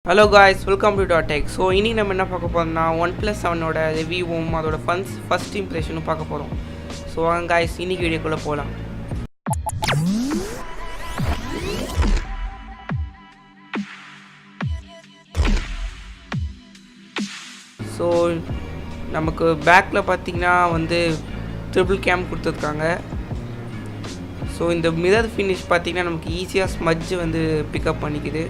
Hello guys, welcome to DotTech. So இனி நம்ம என்ன பார்க்க போறோம்னா OnePlus 7 ஓட ரிவ்யூவும் அதோட ஃபர்ஸ்ட் இம்ப்ரஷனும் பார்க்க போறோம். ஸோ வாங்க guys, இன்னைக்கு வீடியோக்குள்ள போகலாம். ஸோ நமக்கு பேக்கில் பார்த்தீங்கன்னா ட்ரிபிள் கேம் கொடுத்துருக்காங்க. ஸோ இந்த மிரர் ஃபினிஷ் பார்த்தீங்கன்னா நமக்கு ஈஸியாக ஸ்மட்ஜ் பிக்கப் பண்ணிக்குது.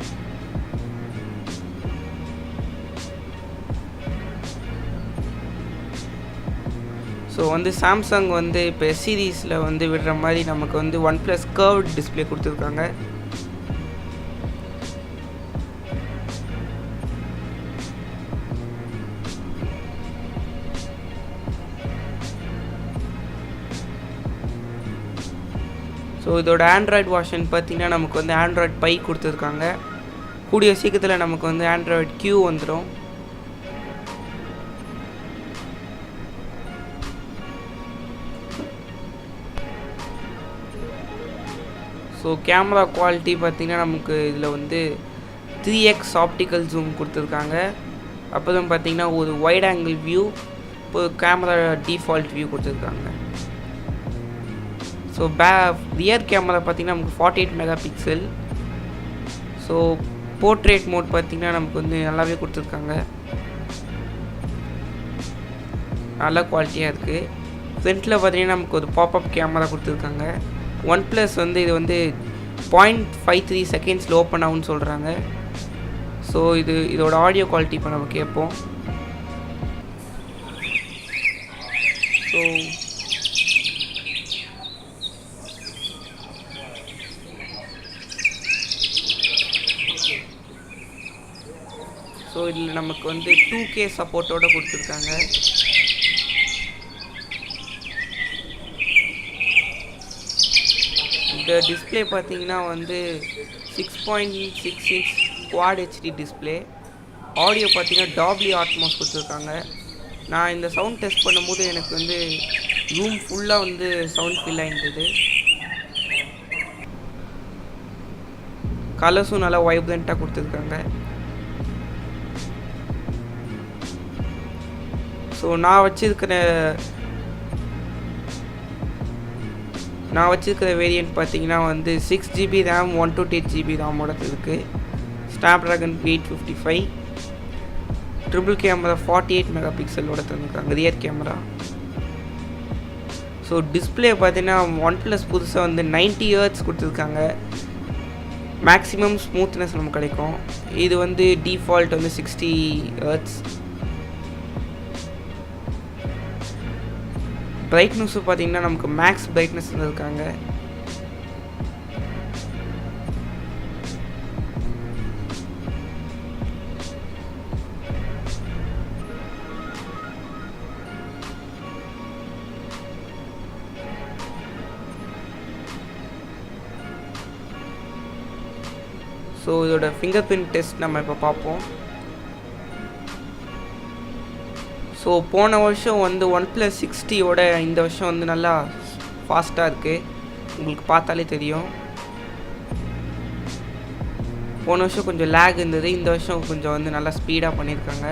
ஸோ சாம்சங் இப்போ எஸ் சீரீஸில் விடுற மாதிரி நமக்கு OnePlus கர்வ்ட் டிஸ்பிளே கொடுத்துருக்காங்க. ஸோ இதோட ஆண்ட்ராய்டு வாஷன் பார்த்திங்கன்னா நமக்கு ஆண்ட்ராய்டு பை கொடுத்துருக்காங்க. கூடிய சீக்கிரத்தில் நமக்கு ஆண்ட்ராய்டு கியூ வந்துடும். ஸோ கேமரா குவாலிட்டி பார்த்திங்கன்னா நமக்கு இதில் 3x ஆப்டிக்கல் ஜூம் கொடுத்துருக்காங்க. அப்புறம் பார்த்திங்கன்னா ஒரு வைட் ஆங்கிள் வியூ, இப்போ கேமரா டிஃபால்ட் வியூ கொடுத்துருக்காங்க. ஸோ ரியர் கேமரா பார்த்திங்கன்னா நமக்கு 48 mega pixel. So portrait mode பார்த்திங்கன்னா நமக்கு நல்லாவே கொடுத்துருக்காங்க, நல்ல குவாலிட்டியாக இருக்குது. ஃப்ரண்ட்டில் பார்த்திங்கன்னா நமக்கு ஒரு பாப்அப் கேமரா கொடுத்துருக்காங்க. OnePlus இது 0.53 செகண்ட்ஸில் ஓப்பன் ஆகும்னு சொல்கிறாங்க. ஸோ இதோட ஆடியோ குவாலிட்டி இப்போ நம்ம கேட்போம். ஸோ இதில் நமக்கு 2K சப்போர்ட்டோடு கொடுத்துருக்காங்க. இந்த டிஸ்பிளே பார்த்தீங்கன்னா 6.66 குவாட் ஹெச்டி டிஸ்பிளே. ஆடியோ பார்த்தீங்கன்னா டாப்லி ஆட்மாஸ் கொடுத்துருக்காங்க. நான் இந்த சவுண்ட் டெஸ்ட் பண்ணும்போது எனக்கு ரூம் ஃபுல்லாக சவுண்ட் ஃபில் ஆகிருந்தது. கலர்ஸும் நல்லா வைப்ரண்ட்டாக கொடுத்துருக்காங்க. ஸோ நான் வச்சுருக்கிற வேரியண்ட் பார்த்தீங்கன்னா 6GB ரேம் 128GB ராமோட இருக்குது. ஸ்னாப்ட்ராகன் 855, ட்ரிபிள் கேமரா 48 மெகா பிக்சலோட தந்துருக்காங்க ரியர் கேமரா. ஸோ டிஸ்பிளே பார்த்தீங்கன்னா OnePlus புதுசாக 90 Hz கொடுத்துருக்காங்க. மேக்ஸிமம் ஸ்மூத்னஸ் நமக்கு கிடைக்கும். இது டிஃபால்ட் 60 Hz. பிரைட்னஸும் பார்த்தீங்கன்னா நமக்கு மேக்ஸ் பிரைட்னஸ் இருக்காங்க. ஸோ இதோட ஃபிங்கர் பிரிண்ட் டெஸ்ட் நம்ம இப்போ பார்ப்போம். ஸோ போன வருஷம் OnePlus 60யோட இந்த வருஷம் நல்லா ஃபாஸ்ட்டாக இருக்குது, உங்களுக்கு பார்த்தாலே தெரியும். போன வருஷம் கொஞ்சம் லேக் இருந்தது, இந்த வருஷம் கொஞ்சம் நல்லா ஸ்பீடாக பண்ணியிருக்காங்க.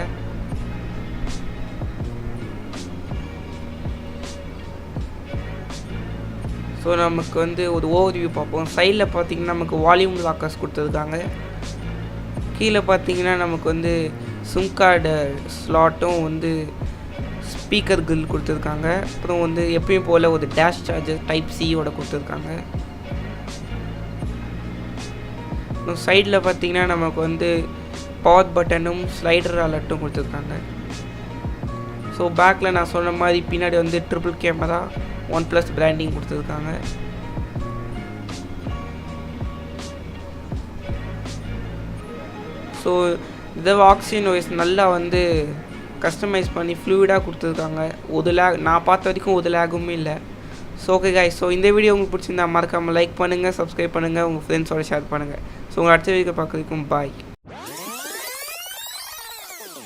ஸோ நமக்கு ஒரு ஓவர்வியூ பார்ப்போம். சைடில் பார்த்திங்கன்னா நமக்கு வால்யூம் லாக்கர்ஸ் கொடுத்துருக்காங்க. கீழே பார்த்திங்கன்னா நமக்கு சிம் கார்டு ஸ்லாட்டும் ஸ்பீக்கர் கிரில் கொடுத்துருக்காங்க. அப்புறம் எப்பயும் போல் ஒரு டேஷ் சார்ஜர் டைப் சியோட கொடுத்துருக்காங்க. சைடில் பார்த்திங்கன்னா நமக்கு பவர் பட்டனும் ஸ்லைடர் அலர்ட்டும் கொடுத்துருக்காங்க. ஸோ பேக்கில் நான் சொன்ன மாதிரி பின்னாடி ட்ரிபிள் கேமரா OnePlus பிராண்டிங் கொடுத்துருக்காங்க. ஸோ இதை ஆக்சிஜன் வாய்ஸ் நல்லா கஸ்டமைஸ் பண்ணி ஃப்ளூயிடாக கொடுத்துருக்காங்க. ஒரு லேக் நான் பார்த்த வரைக்கும் ஒரு லேகுமே இல்லை. ஸோ ஓகே காய்ஸ், ஸோ இந்த வீடியோ உங்களுக்கு பிடிச்சிருந்தா மறக்காமல் லைக் பண்ணுங்கள், சப்ஸ்கிரைப் பண்ணுங்கள், உங்கள் ஃப்ரெண்ட்ஸோட ஷேர் பண்ணுங்கள். ஸோ உங்கள் அடுத்த வீடியோ பார்க்குறதுக்கும் பாய்.